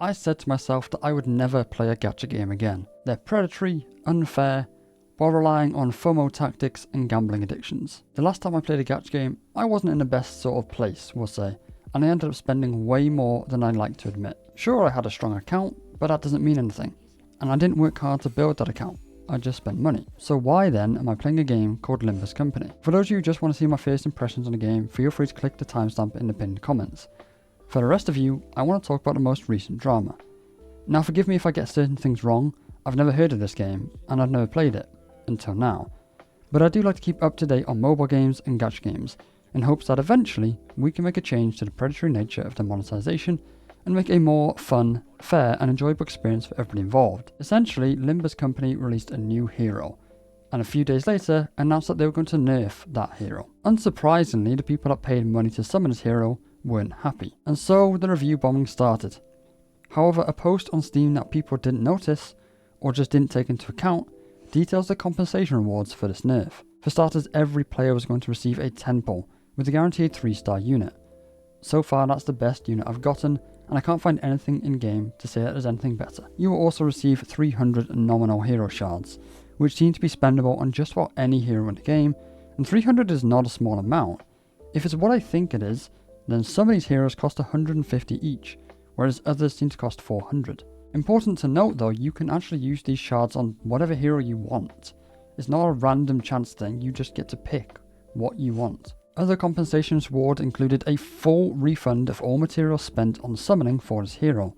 I said to myself that I would never play a gacha game again. They're predatory, unfair, while relying on FOMO tactics and gambling addictions. The last time I played a gacha game, I wasn't in the best sort of place, we'll say, and I ended up spending way more than I'd like to admit. Sure, I had a strong account, but that doesn't mean anything, and I didn't work hard to build that account. I just spent money. So why then am I playing a game called Limbus Company? For those of you who just want to see my first impressions on the game, feel free to click the timestamp in the pinned comments. For the rest of you, I want to talk about the most recent drama. Now forgive me if I get certain things wrong. I've never heard of this game, and I've never played it, until now. But I do like to keep up to date on mobile games and gacha games, in hopes that eventually we can make a change to the predatory nature of the monetization and make a more fun, fair and enjoyable experience for everybody involved. Essentially, Limbus Company released a new hero, and a few days later announced that they were going to nerf that hero. Unsurprisingly, the people that paid money to summon this hero weren't happy, and so the review bombing started. However, a post on Steam that people didn't notice, or just didn't take into account, details the compensation rewards for this nerf. For starters, every player was going to receive a 10 pull, with a guaranteed 3-star unit. So far that's the best unit I've gotten, and I can't find anything in game to say that there's anything better. You will also receive 300 nominal hero shards, which seem to be spendable on just about any hero in the game, and 300 is not a small amount. If it's what I think it is, then some of these heroes cost 150 each, whereas others seem to cost 400. Important to note though, you can actually use these shards on whatever hero you want. It's not a random chance thing, you just get to pick what you want. Other compensations reward included a full refund of all materials spent on summoning for this hero,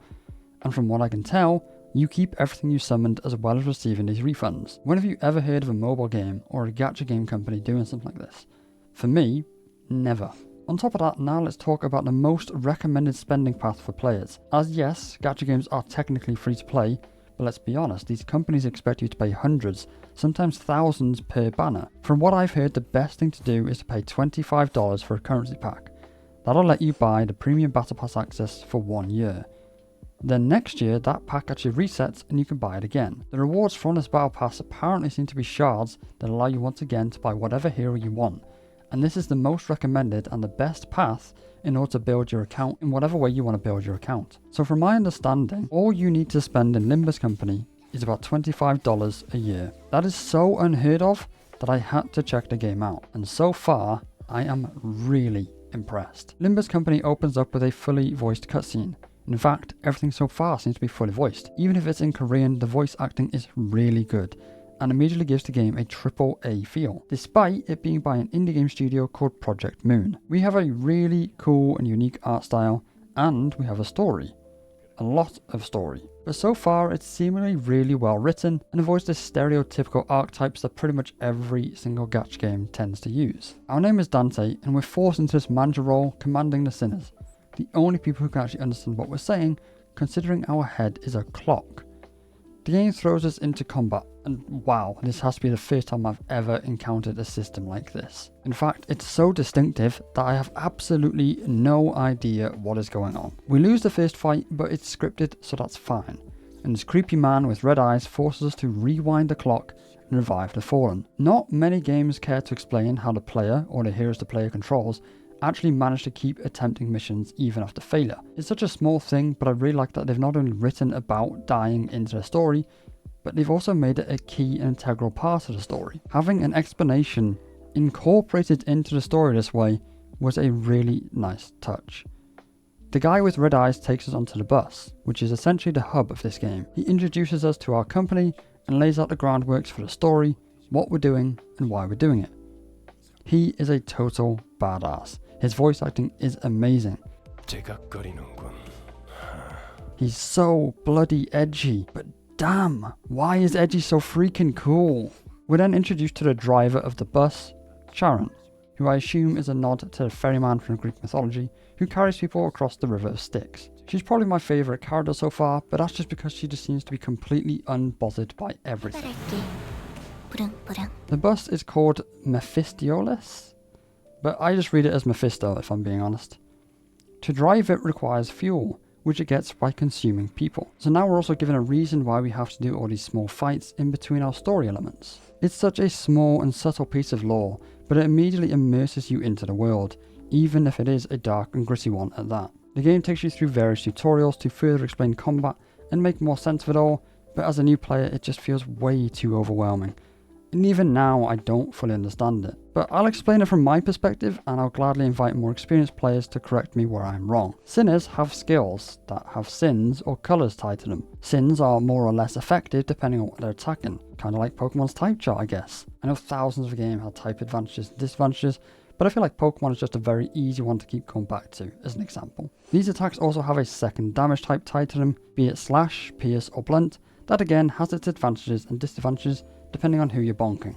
and from what I can tell, you keep everything you summoned as well as receiving these refunds. When have you ever heard of a mobile game or a gacha game company doing something like this? For me, never. On top of that, now let's talk about the most recommended spending path for players. As yes, gacha games are technically free to play, but let's be honest, these companies expect you to pay hundreds, sometimes thousands per banner. From what I've heard, the best thing to do is to pay $25 for a currency pack. That'll let you buy the premium battle pass access for 1 year. Then next year, that pack actually resets and you can buy it again. The rewards from this battle pass apparently seem to be shards that allow you once again to buy whatever hero you want. And this is the most recommended and the best path in order to build your account in whatever way you want to build your account. So from my understanding, all you need to spend in Limbus Company is about $25 a year. That is so unheard of that I had to check the game out, and so far I am really impressed. Limbus Company opens up with a fully voiced cutscene. In fact, everything so far seems to be fully voiced. Even if it's in Korean, the voice acting is really good, and immediately gives the game a AAA feel, despite it being by an indie game studio called Project Moon. We have a really cool and unique art style, and we have a story. A lot of story. But so far it's seemingly really well written and avoids the stereotypical archetypes that pretty much every single gacha game tends to use. Our name is Dante, and we're forced into this manager role commanding the sinners, the only people who can actually understand what we're saying, considering our head is a clock. The game throws us into combat, and wow, this has to be the first time I've ever encountered a system like this. In fact, it's so distinctive that I have absolutely no idea what is going on. We lose the first fight, but it's scripted, so that's fine. And this creepy man with red eyes forces us to rewind the clock and revive the fallen. Not many games care to explain how the player, or the heroes the player controls, actually manage to keep attempting missions even after failure. It's such a small thing, but I really like that they've not only written about dying into the story, but they've also made it a key and integral part of the story. Having an explanation incorporated into the story this way was a really nice touch. The guy with red eyes takes us onto the bus, which is essentially the hub of this game. He introduces us to our company and lays out the groundworks for the story, what we're doing and why we're doing it. He is a total badass. His voice acting is amazing. He's so bloody edgy, but damn, why is Edgy so freaking cool? We're then introduced to the driver of the bus, Charon, who I assume is a nod to the ferryman from Greek mythology who carries people across the River of Styx. She's probably my favourite character so far, but that's just because she just seems to be completely unbothered by everything. The bus is called Mephistiolis, but I just read it as Mephisto if I'm being honest. To drive it requires fuel, which it gets by consuming people. So now we're also given a reason why we have to do all these small fights in between our story elements. It's such a small and subtle piece of lore, but it immediately immerses you into the world, even if it is a dark and gritty one at that. The game takes you through various tutorials to further explain combat and make more sense of it all, but as a new player it just feels way too overwhelming. And even now I don't fully understand it. But I'll explain it from my perspective, and I'll gladly invite more experienced players to correct me where I'm wrong. Sinners have skills that have sins or colours tied to them. Sins are more or less effective depending on what they're attacking, kind of like Pokemon's type chart I guess. I know thousands of games have type advantages and disadvantages, but I feel like Pokemon is just a very easy one to keep going back to as an example. These attacks also have a second damage type tied to them, be it slash, pierce or blunt. That again has its advantages and disadvantages depending on who you're bonking.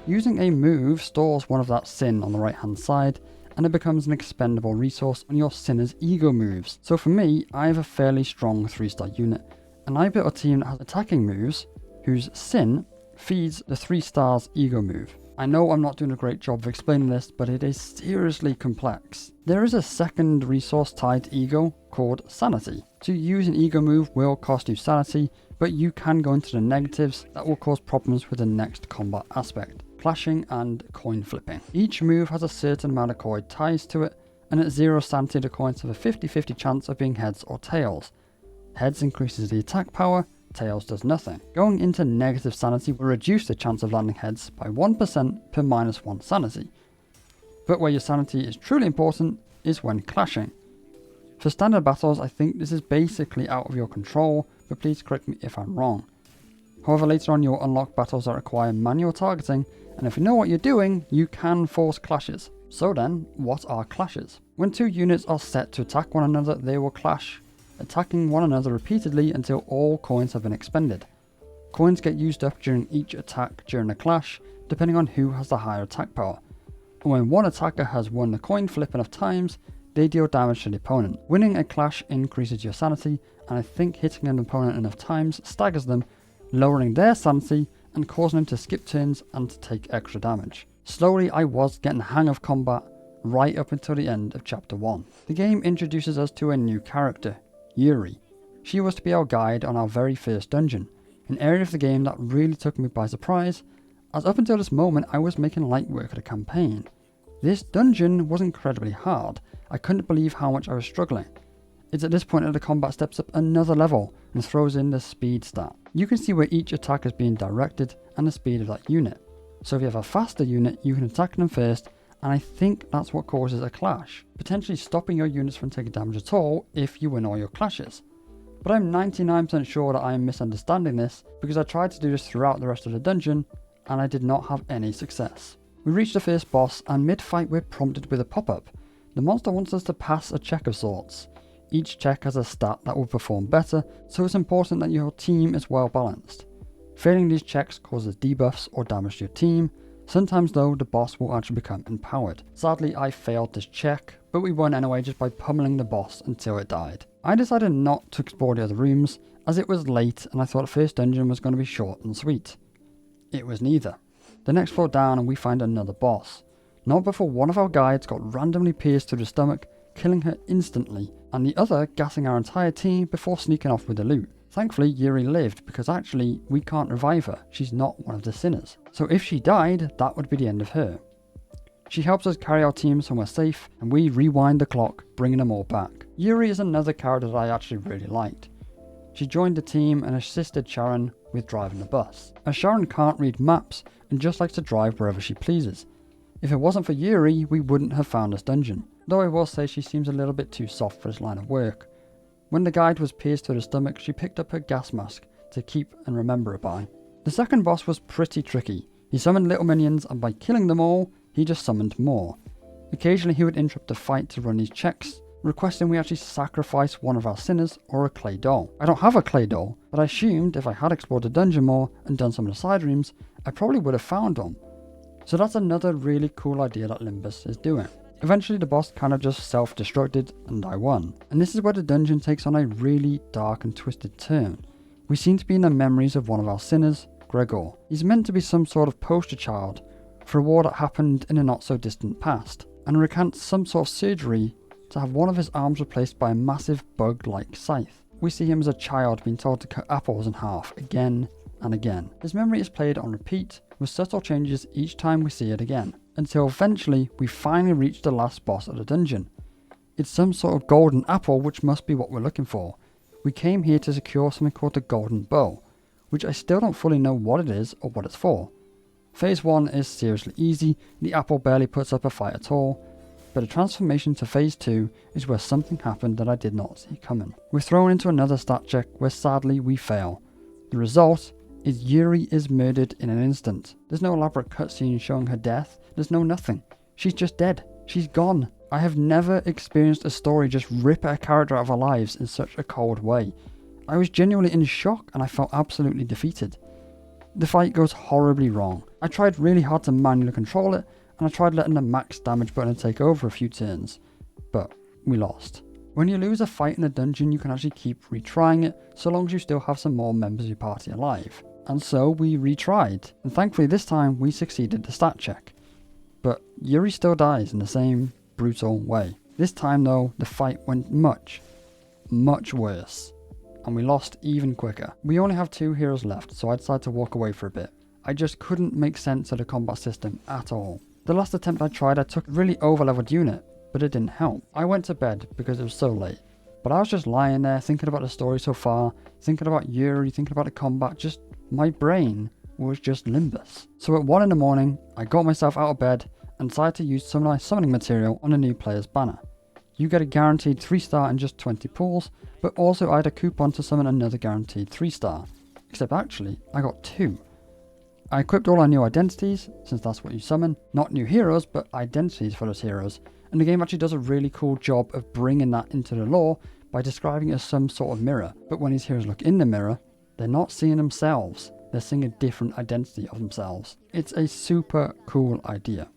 Using a move stores one of that sin on the right hand side, and it becomes an expendable resource on your Sinner's E.G.O moves. So for me, I have a fairly strong 3-star unit, and I built a team that has attacking moves whose sin feeds the 3 stars E.G.O move. I know I'm not doing a great job of explaining this, but it is seriously complex. There is a second resource tied to E.G.O called Sanity. To use an E.G.O move will cost you Sanity, but you can go into the negatives that will cause problems with the next combat aspect, clashing and coin flipping. Each move has a certain amount of coin ties to it, and at 0 Sanity the coins have a 50-50 chance of being heads or tails. Heads increases the attack power, tails does nothing. Going into negative Sanity will reduce the chance of landing heads by 1% per -1 Sanity. But where your Sanity is truly important is when clashing. For standard battles, I think this is basically out of your control, but please correct me if I'm wrong. However, later on you'll unlock battles that require manual targeting, and if you know what you're doing, you can force clashes. So then, what are clashes? When 2 units are set to attack one another, they will clash, attacking one another repeatedly until all coins have been expended. Coins get used up during each attack during a clash, depending on who has the higher attack power. And when one attacker has won the coin flip enough times, they deal damage to the opponent. Winning a clash increases your sanity, and I think hitting an opponent enough times staggers them, lowering their sanity and causing them to skip turns and to take extra damage. Slowly I was getting the hang of combat right up until the end of chapter 1. The game introduces us to a new character, Yuri. She was to be our guide on our very first dungeon, an area of the game that really took me by surprise, as up until this moment I was making light work of the campaign. This dungeon was incredibly hard. I couldn't believe how much I was struggling. It's at this point that the combat steps up another level and throws in the speed stat. You can see where each attack is being directed and the speed of that unit. So if you have a faster unit, you can attack them first, and I think that's what causes a clash, potentially stopping your units from taking damage at all if you win all your clashes. But I'm 99% sure that I am misunderstanding this, because I tried to do this throughout the rest of the dungeon and I did not have any success. We reach the first boss, and mid-fight we're prompted with a pop-up. The monster wants us to pass a check of sorts. Each check has a stat that will perform better, so it's important that your team is well balanced. Failing these checks causes debuffs or damage to your team. Sometimes though, the boss will actually become empowered. Sadly, I failed this check, but we won anyway just by pummeling the boss until it died. I decided not to explore the other rooms, as it was late and I thought the first dungeon was going to be short and sweet. It was neither. The next floor down and we find another boss. Not before one of our guides got randomly pierced through the stomach, killing her instantly, and the other gassing our entire team before sneaking off with the loot. Thankfully, Yuri lived, because actually we can't revive her. She's not one of the sinners. So if she died, that would be the end of her. She helps us carry our team somewhere safe, and we rewind the clock, bringing them all back. Yuri is another character that I actually really liked. She joined the team and assisted Sharon with driving the bus, as Sharon can't read maps and just likes to drive wherever she pleases. If it wasn't for Yuri, we wouldn't have found this dungeon, though I will say she seems a little bit too soft for this line of work. When the guide was pierced through the stomach, she picked up her gas mask to keep and remember it by. The second boss was pretty tricky. He summoned little minions, and by killing them all, he just summoned more. Occasionally he would interrupt the fight to run these checks, requesting we actually sacrifice one of our sinners or a clay doll. I don't have a clay doll, but I assumed if I had explored the dungeon more and done some of the side rooms, I probably would have found one. So that's another really cool idea that Limbus is doing. Eventually the boss kind of just self-destructed and I won. And this is where the dungeon takes on a really dark and twisted turn. We seem to be in the memories of one of our sinners, Gregor. He's meant to be some sort of poster child for a war that happened in a not so distant past, and recants some sort of surgery to have one of his arms replaced by a massive bug-like scythe. We see him as a child being told to cut apples in half again and again. His memory is played on repeat, with subtle changes each time we see it again, until eventually we finally reach the last boss of the dungeon. It's some sort of golden apple, which must be what we're looking for. We came here to secure something called the golden bow, which I still don't fully know what it is or what it's for. Phase 1 is seriously easy, the apple barely puts up a fight at all, but a transformation to phase 2 is where something happened that I did not see coming. We're thrown into another stat check where sadly we fail. The result is Yuri is murdered in an instant. There's no elaborate cutscene showing her death, there's no nothing. She's just dead. She's gone. I have never experienced a story just rip a character out of our lives in such a cold way. I was genuinely in shock and I felt absolutely defeated. The fight goes horribly wrong. I tried really hard to manually control it, and I tried letting the max damage button take over a few turns, but we lost. When you lose a fight in a dungeon, you can actually keep retrying it, so long as you still have some more members of your party alive. And so we retried, and thankfully this time we succeeded the stat check. But Yuri still dies in the same brutal way. This time though, the fight went much worse, and we lost even quicker. We only have 2 heroes left, so I decided to walk away for a bit. I just couldn't make sense of the combat system at all. The last attempt I tried, I took a really over-leveled unit, but it didn't help. I went to bed because it was so late, but I was just lying there thinking about the story so far, thinking about Yuri, thinking about the combat, just my brain was just Limbus. So at 1 in the morning, I got myself out of bed and decided to use some nice summoning material on a new player's banner. You get a guaranteed 3-star in just 20 pulls, but also I had a coupon to summon another guaranteed 3-star. Except actually, I got 2. I equipped all our new identities, since that's what you summon. Not new heroes, but identities for those heroes. And the game actually does a really cool job of bringing that into the lore by describing it as some sort of mirror. But when these heroes look in the mirror, they're not seeing themselves. They're seeing a different identity of themselves. It's a super cool idea.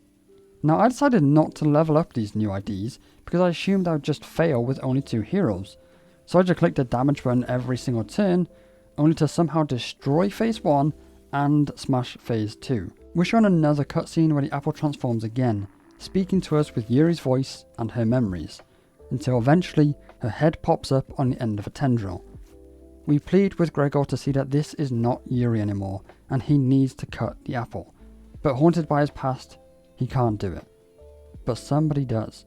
Now I decided not to level up these new IDs because I assumed I would just fail with only 2 heroes. So I just clicked the damage button every single turn, only to somehow destroy phase 1 and smash phase 2. We're shown another cutscene where the apple transforms again, speaking to us with Yuri's voice and her memories, until eventually her head pops up on the end of a tendril. We plead with E.G.O to see that this is not Yuri anymore, and he needs to cut the apple. But haunted by his past, he can't do it. But somebody does.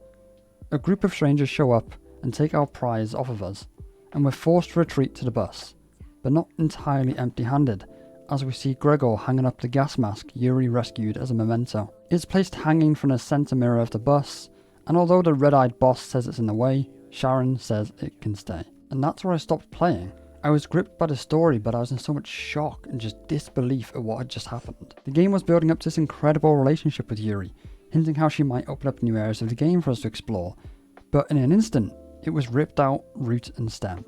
A group of strangers show up and take our prize off of us, and we're forced to retreat to the bus, but not entirely empty-handed, as we see E.G.O hanging up the gas mask Yuri rescued as a memento. It's placed hanging from the center mirror of the bus, and although the red-eyed boss says it's in the way, Sharon says it can stay. And that's where I stopped playing. I was gripped by the story, but I was in so much shock and just disbelief at what had just happened. The game was building up to this incredible relationship with Yuri, hinting how she might open up new areas of the game for us to explore, but in an instant, it was ripped out root and stem.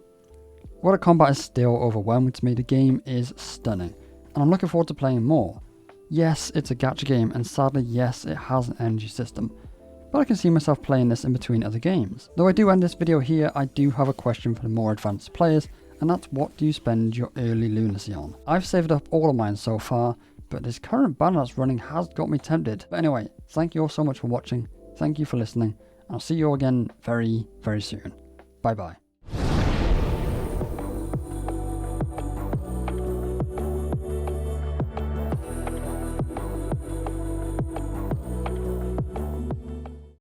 While the combat is still overwhelming to me, the game is stunning, and I'm looking forward to playing more. Yes, it's a gacha game, and sadly yes, it has an energy system, but I can see myself playing this in between other games. Though I do end this video here, I do have a question for the more advanced players, and that's what do you spend your early lunacy on? I've saved up all of mine so far, but this current banner that's running has got me tempted. But anyway, thank you all so much for watching, thank you for listening, and I'll see you all again very, very soon. Bye bye.